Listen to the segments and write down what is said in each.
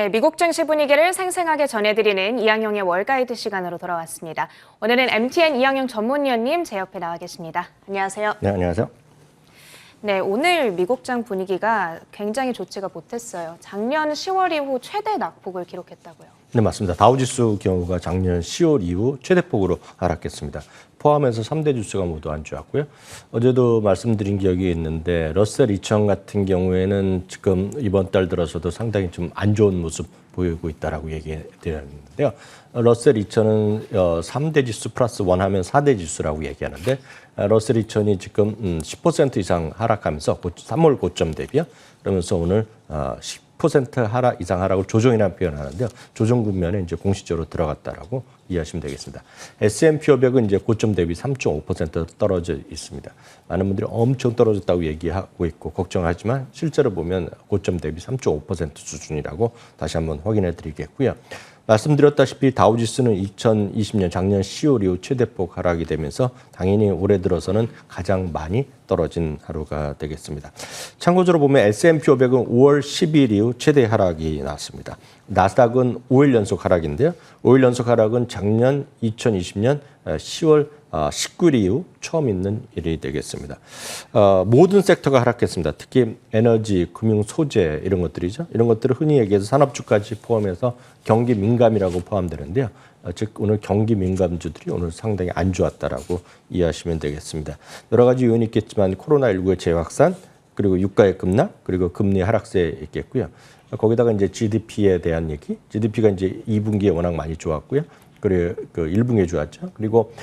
네, 미국 증시 분위기를 생생하게 전해드리는 이항영의 월가이드 시간으로 돌아왔습니다. 오늘은 MTN 이항영 전문위원님 제 옆에 나와 계십니다. 안녕하세요. 네, 안녕하세요. 네, 오늘 미국장 분위기가 굉장히 좋지가 못했어요. 작년 10월 이후 최대 낙폭을 기록했다고요. 네, 맞습니다. 다우지수 경우가 작년 10월 이후 최대폭으로 하락했습니다. 포함해서 3대 지수가 모두 안 좋았고요. 어제도 말씀드린 기억이 있는데 러셀 2000 같은 경우에는 지금 이번 달 들어서도 상당히 좀 안 좋은 모습 보이고 있다라고 얘기드렸는데요. 러셀 2000은 3대 지수 플러스 1 하면 4대 지수라고 얘기하는데 러셀 2000이 지금 10% 이상 하락하면서 3월 고점 대비요. 그러면서 오늘 10% 하락 이상 하락을 조정이라는 표현을 하는데요. 조정 국면에 이제 공식적으로 들어갔다라고 이해하시면 되겠습니다. S&P 500은 이제 고점 대비 3.5% 떨어져 있습니다. 많은 분들이 엄청 떨어졌다고 얘기하고 있고 걱정하지만 실제로 보면 고점 대비 3.5% 수준이라고 다시 한번 확인해 드리겠고요. 말씀드렸다시피 다우지수는 2020년 작년 10월 이후 최대폭 하락이 되면서 당연히 올해 들어서는 가장 많이 떨어진 하루가 되겠습니다. 참고적으로 보면 S&P 500은 5월 10일 이후 최대 하락이 나왔습니다. 나스닥은 5일 연속 하락인데요. 5일 연속 하락은 작년 2020년 10월 19일 이후 처음 있는 일이 되겠습니다. 모든 섹터가 하락했습니다. 특히 에너지, 금융, 소재 이런 것들이죠. 이런 것들을 흔히 얘기해서 산업주까지 포함해서 경기 민감이라고 포함되는데요. 즉 오늘 경기 민감주들이 오늘 상당히 안 좋았다라고 이해하시면 되겠습니다. 여러 가지 요인이 있겠지만 코로나19의 재확산, 그리고 유가의 급락, 그리고 금리 하락세 있겠고요. 거기다가 이제 GDP에 대한 얘기, GDP가 이제 2분기에 워낙 많이 좋았고요. 그리고 그 1분기에 좋았죠. 그리고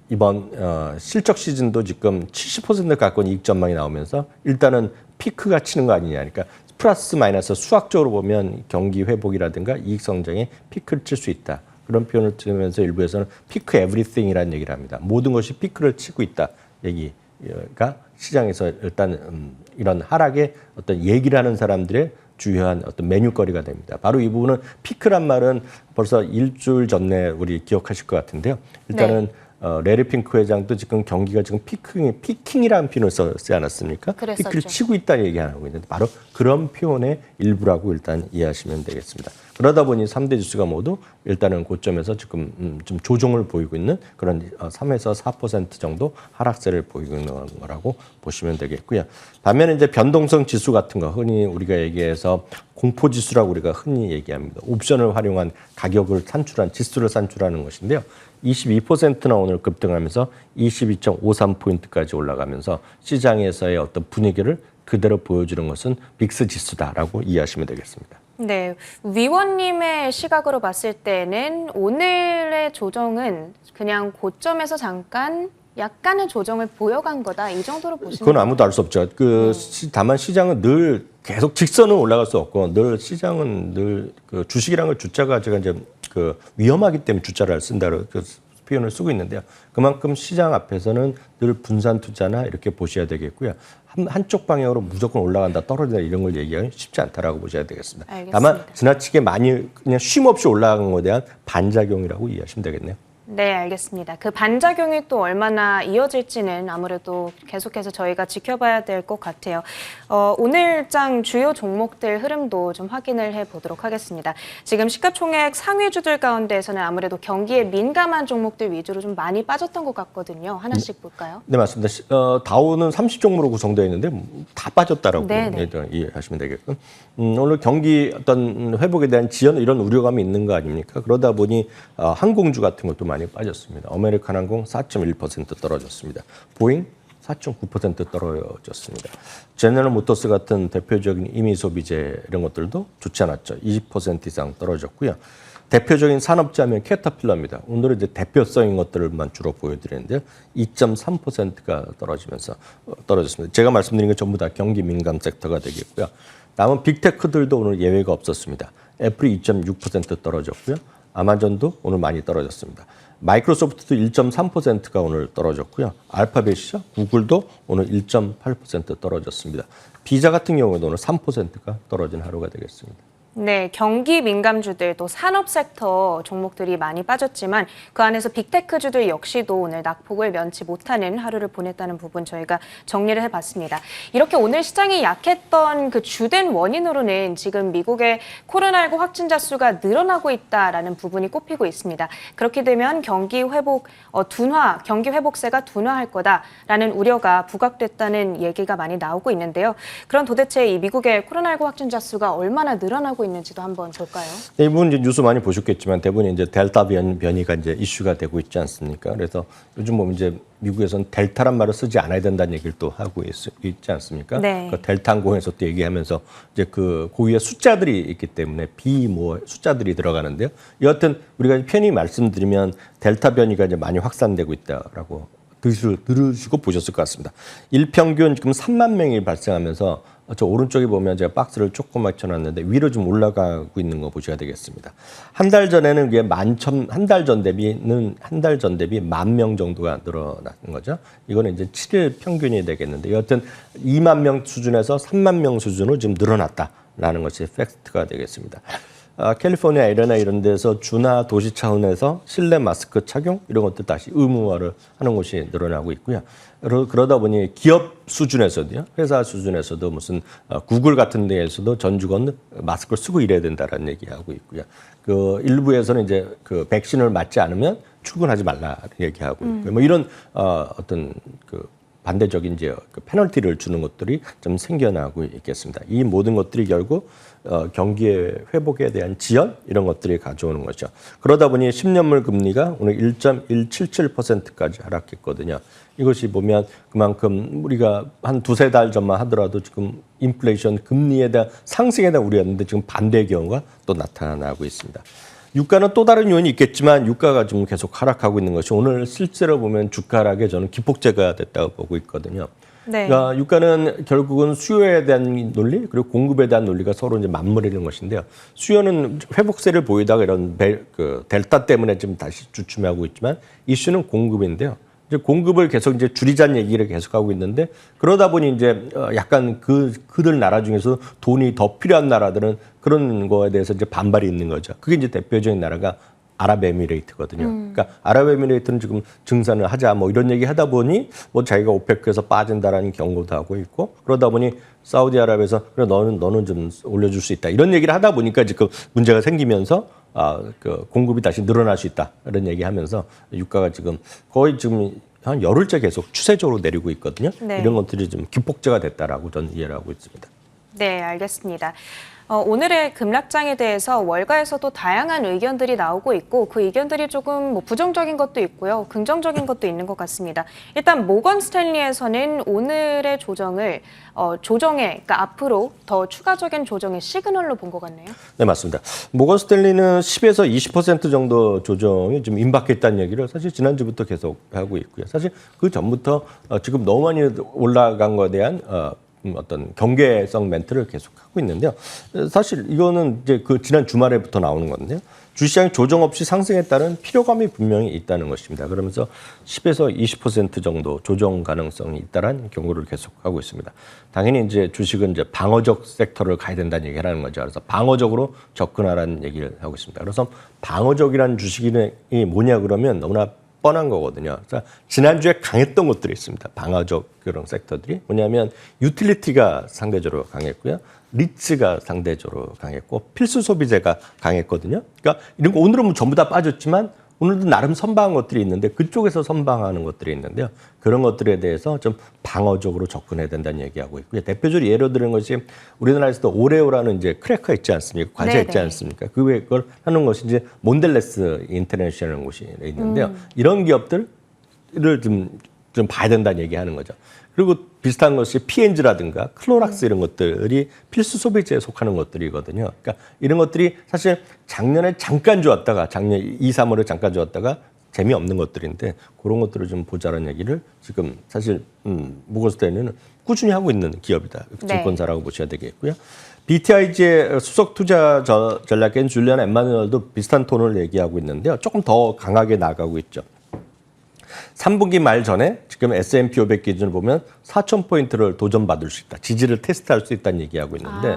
이번 실적 시즌도 지금 70% 가까운 이익 전망이 나오면서 일단은 피크가 치는 거 아니냐. 그러니까 플러스 마이너스 수학적으로 보면 경기 회복이라든가 이익 성장에 피크를 칠 수 있다. 그런 표현을 쓰면서 일부에서는 피크 에브리띵이라는 얘기를 합니다. 모든 것이 피크를 치고 있다 얘기가 시장에서 일단 이런 하락의 어떤 얘기를 하는 사람들의 주요한 어떤 메뉴거리가 됩니다. 바로 이 부분은 피크란 말은 벌써 일주일 전에 우리 기억하실 것 같은데요. 일단은 네. 레리 핑크 회장도 지금 경기가 지금 피킹이라는 표현을 쓰지 않았습니까? 그랬었죠. 피크를 치고 있다는 얘기하고 있는데 바로 그런 표현의 일부라고 일단 이해하시면 되겠습니다. 그러다 보니 3대 지수가 모두 일단은 고점에서 지금 좀 조정을 보이고 있는 그런 3에서 4% 정도 하락세를 보이고 있는 거라고 보시면 되겠고요. 반면에 이제 변동성 지수 같은 거 흔히 우리가 얘기해서 공포 지수라고 우리가 흔히 얘기합니다. 옵션을 활용한 가격을 산출한 지수를 산출하는 것인데요. 22%나 오늘 급등하면서 22.53포인트까지 올라가면서 시장에서의 어떤 분위기를 그대로 보여주는 것은 빅스 지수다라고 이해하시면 되겠습니다. 네, 위원님의 시각으로 봤을 때는 오늘의 조정은 그냥 고점에서 잠깐 약간의 조정을 보여간 거다 이 정도로 보시는 그건 아무도 알 수 없죠. 다만 시장은 늘 계속 직선은 올라갈 수 없고 늘 시장은 늘 그 주식이라는 걸 주자가 제가 이제 위험하기 때문에 주자를 쓴다고 표현을 쓰고 있는데요. 그만큼 시장 앞에서는 늘 분산 투자나 이렇게 보셔야 되겠고요. 한쪽 방향으로 무조건 올라간다, 떨어진다 이런 걸 얘기하기 쉽지 않다라고 보셔야 되겠습니다. 알겠습니다. 다만 지나치게 많이 그냥 쉼 없이 올라간 것에 대한 반작용이라고 이해하시면 되겠네요. 네, 알겠습니다. 그 반작용이 또 얼마나 이어질지는 아무래도 계속해서 저희가 지켜봐야 될 것 같아요. 오늘장 주요 종목들 흐름도 좀 확인을 해보도록 하겠습니다. 지금 시가총액 상위주들 가운데에서는 아무래도 경기에 민감한 종목들 위주로 좀 많이 빠졌던 것 같거든요. 하나씩 볼까요? 네, 맞습니다. 다우는 30종목으로 구성되어 있는데 다 빠졌다라고 이해하시면 되겠고 오늘 경기 어떤 회복에 대한 지연 이런 우려감이 있는 거 아닙니까? 그러다 보니 항공주 같은 것도 많이 빠졌습니다. 아메리칸 항공 4.1% 떨어졌습니다. 보잉 4.9% 떨어졌습니다. 제너럴 모터스 같은 대표적인 임의 소비재 이런 것들도 좋지 않았죠. 20% 이상 떨어졌고요. 대표적인 산업재하면 캐터필러입니다. 오늘은 이제 대표성인 것들만 주로 보여드리는데요. 2.3%가 떨어졌습니다. 제가 말씀드린 건 전부 다 경기 민감 섹터가 되겠고요. 남은 빅테크들도 오늘 예외가 없었습니다. 애플이 2.6% 떨어졌고요. 아마존도 오늘 많이 떨어졌습니다. 마이크로소프트도 1.3%가 오늘 떨어졌고요. 알파벳이죠. 구글도 오늘 1.8% 떨어졌습니다. 비자 같은 경우에도 오늘 3%가 떨어진 하루가 되겠습니다. 네, 경기 민감주들 또 산업 섹터 종목들이 많이 빠졌지만 그 안에서 빅테크주들 역시도 오늘 낙폭을 면치 못하는 하루를 보냈다는 부분 저희가 정리를 해봤습니다. 이렇게 오늘 시장이 약했던 그 주된 원인으로는 지금 미국의 코로나19 확진자 수가 늘어나고 있다라는 부분이 꼽히고 있습니다. 그렇게 되면 경기 회복세가 둔화할 거다라는 우려가 부각됐다는 얘기가 많이 나오고 있는데요. 그럼 도대체 이 미국의 코로나19 확진자 수가 얼마나 늘어나고 있는지도 한번 볼까요? 네, 이 부분 이제 뉴스 많이 보셨겠지만 대부분 이제 델타 변이가 이제 이슈가 되고 있지 않습니까? 그래서 요즘 보면 이제 미국에서는 델타란 말을 쓰지 않아야 된다는 얘기를 또 하고 있지 않습니까? 네. 그 델타 항공에서 또 얘기하면서 이제 그 고유의 숫자들이 있기 때문에 숫자들이 들어가는데요. 여하튼 우리가 편히 말씀드리면 델타 변이가 이제 많이 확산되고 있다라고 들으시고 보셨을 것 같습니다. 일평균 지금 3만 명이 발생하면서 저 오른쪽에 보면 제가 박스를 조금 맞춰놨는데 위로 좀 올라가고 있는 거 보셔야 되겠습니다. 한 달 전에는 이게 한 달 전 대비 10,000명 정도가 늘어난 거죠. 이거는 이제 7일 평균이 되겠는데 여하튼 2만 명 수준에서 3만 명 수준으로 지금 늘어났다라는 것이 팩트가 되겠습니다. 캘리포니아, LA나 이런 데서 주나 도시 차원에서 실내 마스크 착용 이런 것들 다시 의무화를 하는 곳이 늘어나고 있고요. 그러다 보니 기업 수준에서도요, 회사 수준에서도 무슨 구글 같은 데에서도 전 직원 마스크를 쓰고 일해야 된다라는 얘기하고 있고요. 그 일부에서는 이제 그 백신을 맞지 않으면 출근하지 말라 얘기하고 있고요. 뭐 이런 어떤 그 반대적인 이제 그 페널티를 주는 것들이 좀 생겨나고 있겠습니다. 이 모든 것들이 결국 경기의 회복에 대한 지연 이런 것들이 가져오는 거죠. 그러다 보니 10년물 금리가 오늘 1.177%까지 하락했거든요. 이것이 보면 그만큼 우리가 한 두세 달 전만 하더라도 지금 인플레이션 금리에 대한 상승에 대한 우려였는데 지금 반대의 경우가 또 나타나고 있습니다. 유가는 또 다른 요인이 있겠지만 유가가 좀 계속 하락하고 있는 것이 오늘 실제로 보면 주가 하락에 저는 기폭제가 됐다고 보고 있거든요. 네. 그러니까 유가는 결국은 수요에 대한 논리 그리고 공급에 대한 논리가 서로 이제 맞물리는 것인데요. 수요는 회복세를 보이다가 이런 그 델타 때문에 지금 다시 주춤하고 있지만 이슈는 공급인데요. 이제 공급을 계속 이제 줄이자는 얘기를 계속하고 있는데 그러다 보니 이제 약간 그들 나라 중에서 돈이 더 필요한 나라들은 그런 거에 대해서 이제 반발이 있는 거죠. 그게 이제 대표적인 나라가 아랍에미레이트거든요. 그러니까 아랍에미레이트는 지금 증산을 하자 뭐 이런 얘기 하다 보니 뭐 자기가 오페크에서 빠진다라는 경고도 하고 있고 그러다 보니 사우디아라비아에서 그래 너는 좀 올려줄 수 있다 이런 얘기를 하다 보니까 지금 문제가 생기면서 그 공급이 다시 늘어날 수 있다 이런 얘기하면서 유가가 지금 거의 지금 한 열흘째 계속 추세적으로 내리고 있거든요. 네. 이런 것들이 좀 기폭제가 됐다라고 저는 이해를 하고 있습니다. 네, 알겠습니다. 오늘의 급락장에 대해서 월가에서도 다양한 의견들이 나오고 있고 그 의견들이 조금 뭐 부정적인 것도 있고요. 긍정적인 것도 있는 것 같습니다. 일단 모건 스탠리에서는 오늘의 조정을 그러니까 앞으로 더 추가적인 조정의 시그널로 본 것 같네요. 네, 맞습니다. 모건 스탠리는 10에서 20% 정도 조정이 좀 임박했다는 얘기를 사실 지난주부터 계속 하고 있고요. 사실 그 전부터 지금 너무 많이 올라간 것에 대한 어떤 경계성 멘트를 계속 하고 있는데요. 사실 이거는 이제 그 지난 주말에부터 나오는 건데요. 주시장이 조정 없이 상승에 따른 피로감이 분명히 있다는 것입니다. 그러면서 10에서 20% 정도 조정 가능성이 있다는 경고를 계속하고 있습니다. 당연히 이제 주식은 이제 방어적 섹터를 가야 된다는 얘기를 하는 거죠. 그래서 방어적으로 접근하라는 얘기를 하고 있습니다. 그래서 방어적이라는 주식이 뭐냐 그러면 너무나 뻔한 거거든요. 그래서 지난주에 강했던 것들이 있습니다. 방어적 그런 섹터들이 뭐냐면 유틸리티가 상대적으로 강했고요. 리츠가 상대적으로 강했고 필수 소비재가 강했거든요. 그러니까 이런 거 오늘은 뭐 전부 다 빠졌지만 오늘도 나름 선방한 것들이 있는데 그쪽에서 선방하는 것들이 있는데요. 그런 것들에 대해서 좀 방어적으로 접근해야 된다는 얘기하고 있고요. 대표적으로 예로 드는 것이 우리나라에서도 오레오라는 이제 크래커 있지 않습니까? 과자 네네. 있지 않습니까? 그 외에 그걸 하는 것이 이제 몬델레스 인터내셔널 곳이 있는데요. 이런 기업들을 좀 봐야 된다는 얘기하는 거죠. 그리고 비슷한 것이 P&G라든가 클로락스 이런 것들이 필수 소비재에 속하는 것들이거든요. 그러니까 이런 것들이 사실 작년에 잠깐 좋았다가 작년 2, 3월에 잠깐 좋았다가 재미없는 것들인데 그런 것들을 좀 보자는 얘기를 지금 사실 모건 스탠리는 꾸준히 하고 있는 기업이다. 증권사라고 보셔야 되겠고요. BTIG의 수석 투자 전략가인 줄리안 엠마누엘도 비슷한 톤을 얘기하고 있는데요. 조금 더 강하게 나가고 있죠. 3분기 말 전에 지금 S&P 500 기준을 보면 4,000포인트를 도전받을 수 있다. 지지를 테스트할 수 있다는 얘기하고 있는데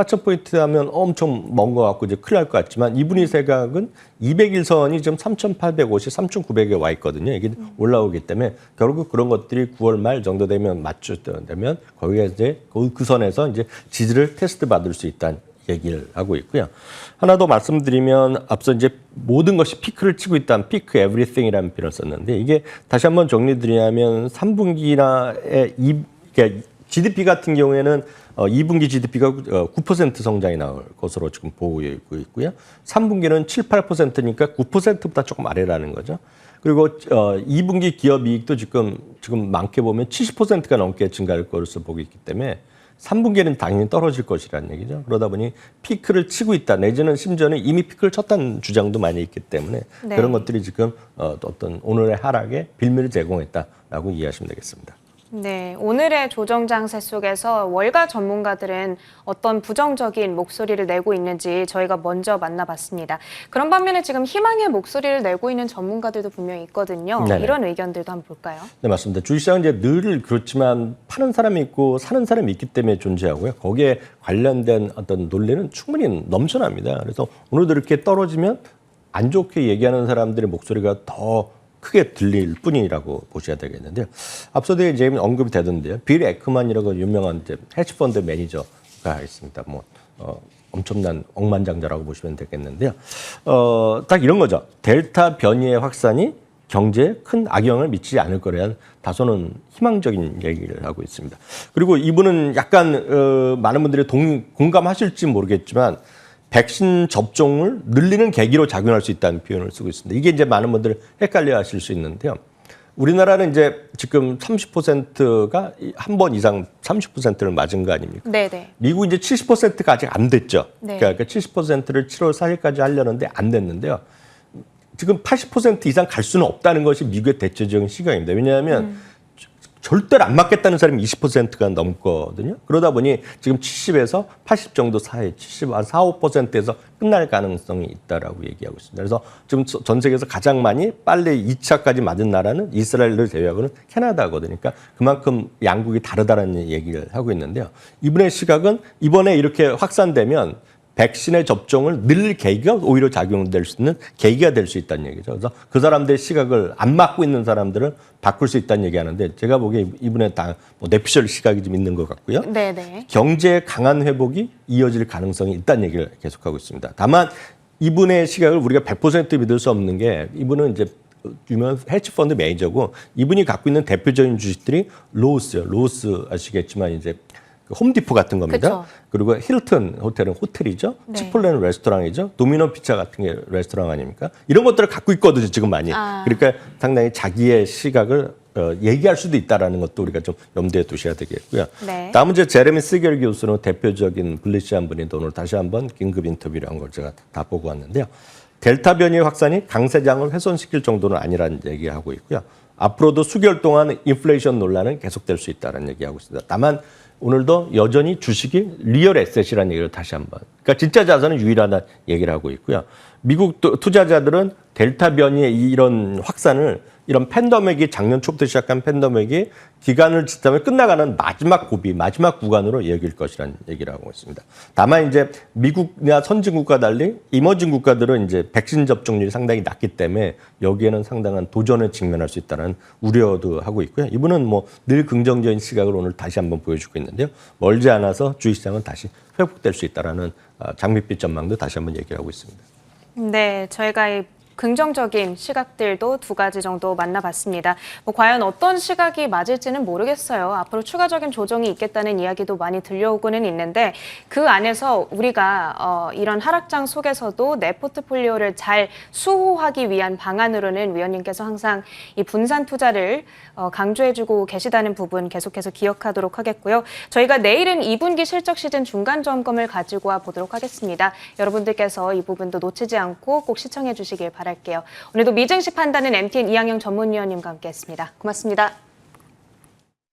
4,000포인트 하면 엄청 먼 것 같고 이제 큰일 날 것 같지만 이분위 세각은 200일선이 지금 3,850, 3,900에 와 있거든요. 이게 올라오기 때문에 결국 그런 것들이 9월 말 정도 되면 맞추되면 거기에 이제 그 선에서 이제 지지를 테스트 받을 수 있다는 얘기를 하고 있고요. 하나 더 말씀드리면 앞서 이제 모든 것이 피크를 치고 있다는 피크 에브리띵이라는 표현을 썼는데 이게 다시 한번 정리드리냐면 3분기나의 그러니까 GDP 같은 경우에는 2분기 GDP가 9% 성장이 나올 것으로 지금 보고 있고요. 3분기는 7, 8%니까 9%보다 조금 아래라는 거죠. 그리고 2분기 기업 이익도 지금 많게 보면 70%가 넘게 증가할 것으로 보고 있기 때문에 3분기에는 당연히 떨어질 것이라는 얘기죠. 그러다 보니 피크를 치고 있다. 내지는 심지어는 이미 피크를 쳤다는 주장도 많이 있기 때문에 네. 그런 것들이 지금 어떤 오늘의 하락에 빌미를 제공했다라고 이해하시면 되겠습니다. 네, 오늘의 조정 장세 속에서 월가 전문가들은 어떤 부정적인 목소리를 내고 있는지 저희가 먼저 만나봤습니다. 그런 반면에 지금 희망의 목소리를 내고 있는 전문가들도 분명히 있거든요. 네네. 이런 의견들도 한번 볼까요? 네, 맞습니다. 주식시장은 이제 늘 그렇지만 파는 사람이 있고 사는 사람이 있기 때문에 존재하고요. 거기에 관련된 어떤 논리는 충분히 넘쳐납니다. 그래서 오늘도 이렇게 떨어지면 안 좋게 얘기하는 사람들의 목소리가 더 크게 들릴 뿐이라고 보셔야 되겠는데요. 앞서도 이제 언급이 되던데요. 빌 에크만이라고 유명한 이제 헤지펀드 매니저가 있습니다. 엄청난 억만장자라고 보시면 되겠는데요. 딱 이런 거죠. 델타 변이의 확산이 경제에 큰 악영향을 미치지 않을 거라는 다소는 희망적인 얘기를 하고 있습니다. 그리고 이분은 약간 많은 분들이 공감하실지 모르겠지만 백신 접종을 늘리는 계기로 작용할 수 있다는 표현을 쓰고 있습니다. 이게 이제 많은 분들이 헷갈려 하실 수 있는데요. 우리나라는 이제 지금 30%가 한 번 이상 30%를 맞은 거 아닙니까? 네네. 미국 이제 70%가 아직 안 됐죠. 네. 그러니까 70%를 7월 4일까지 하려는데 안 됐는데요. 지금 80% 이상 갈 수는 없다는 것이 미국의 대체적인 시각입니다. 왜냐하면 절대로 안 맞겠다는 사람이 20%가 넘거든요. 그러다 보니 지금 70에서 80 정도 사이, 70, 한 4, 5%에서 끝날 가능성이 있다라고 얘기하고 있습니다. 그래서 지금 전 세계에서 가장 많이 빨리 2차까지 맞은 나라는 이스라엘을 제외하고는 캐나다거든요. 그러니까 그만큼 양국이 다르다는 얘기를 하고 있는데요. 이분의 시각은 이번에 이렇게 확산되면 백신의 접종을 늘릴 계기가 오히려 작용될 수 있는 계기가 될 수 있다는 얘기죠. 그래서 그 사람들의 시각을 안 맞고 있는 사람들을 바꿀 수 있다는 얘기하는데 제가 보기에 이분의 다 뇌피셜 시각이 좀 있는 것 같고요. 네네. 경제의 강한 회복이 이어질 가능성이 있다는 얘기를 계속하고 있습니다. 다만 이분의 시각을 우리가 100% 믿을 수 없는 게 이분은 이제 유명한 헤지펀드 매니저고 이분이 갖고 있는 대표적인 주식들이 로스요. 로스 아시겠지만 이제 홈디포 같은 겁니다. 그쵸. 그리고 힐튼 호텔은 호텔이죠. 네. 치폴레는 레스토랑이죠. 도미노 피자 같은 게 레스토랑 아닙니까? 이런 것들을 갖고 있거든요, 지금 많이. 그러니까 상당히 자기의 시각을 얘기할 수도 있다라는 것도 우리가 좀 염두에 두셔야 되겠고요. 네. 다음은 이제 제레미 시겔 교수는 대표적인 블리시한 분인데 오늘 다시 한번 긴급 인터뷰를 한 걸 제가 다 보고 왔는데요. 델타 변이의 확산이 강세장을 훼손시킬 정도는 아니라는 얘기하고 있고요. 앞으로도 수개월 동안 인플레이션 논란은 계속될 수 있다는 얘기하고 있습니다. 다만 오늘도 여전히 주식이 리얼 에셋이라는 얘기를 다시 한번. 그러니까 진짜 자산은 유일하다는 얘기를 하고 있고요. 미국 투자자들은 델타 변이의 이런 확산을 이런 팬데믹이 작년 초부터 시작한 팬데믹이 기간을 지나면 끝나가는 마지막 고비, 마지막 구간으로 여길 것이라는 얘기를 하고 있습니다. 다만 이제 미국이나 선진국과 달리 이머징 국가들은 이제 백신 접종률이 상당히 낮기 때문에 여기에는 상당한 도전에 직면할 수 있다는 우려도 하고 있고요. 이분은 뭐 늘 긍정적인 시각을 오늘 다시 한번 보여주고 있는데요. 멀지 않아서 주식시장은 다시 회복될 수 있다라는 장밋빛 전망도 다시 한번 얘기를 하고 있습니다. 네, 저희가 이 긍정적인 시각들도 두 가지 정도 만나봤습니다. 과연 어떤 시각이 맞을지는 모르겠어요. 앞으로 추가적인 조정이 있겠다는 이야기도 많이 들려오고는 있는데 그 안에서 우리가 이런 하락장 속에서도 내 포트폴리오를 잘 수호하기 위한 방안으로는 위원님께서 항상 이 분산 투자를 강조해주고 계시다는 부분 계속해서 기억하도록 하겠고요. 저희가 내일은 2분기 실적 시즌 중간 점검을 가지고 와 보도록 하겠습니다. 여러분들께서 이 부분도 놓치지 않고 꼭 시청해 주시길 바랄게요. 오늘도 미증시 판단은 MTN 이항영 전문위원님과 함께했습니다. 고맙습니다.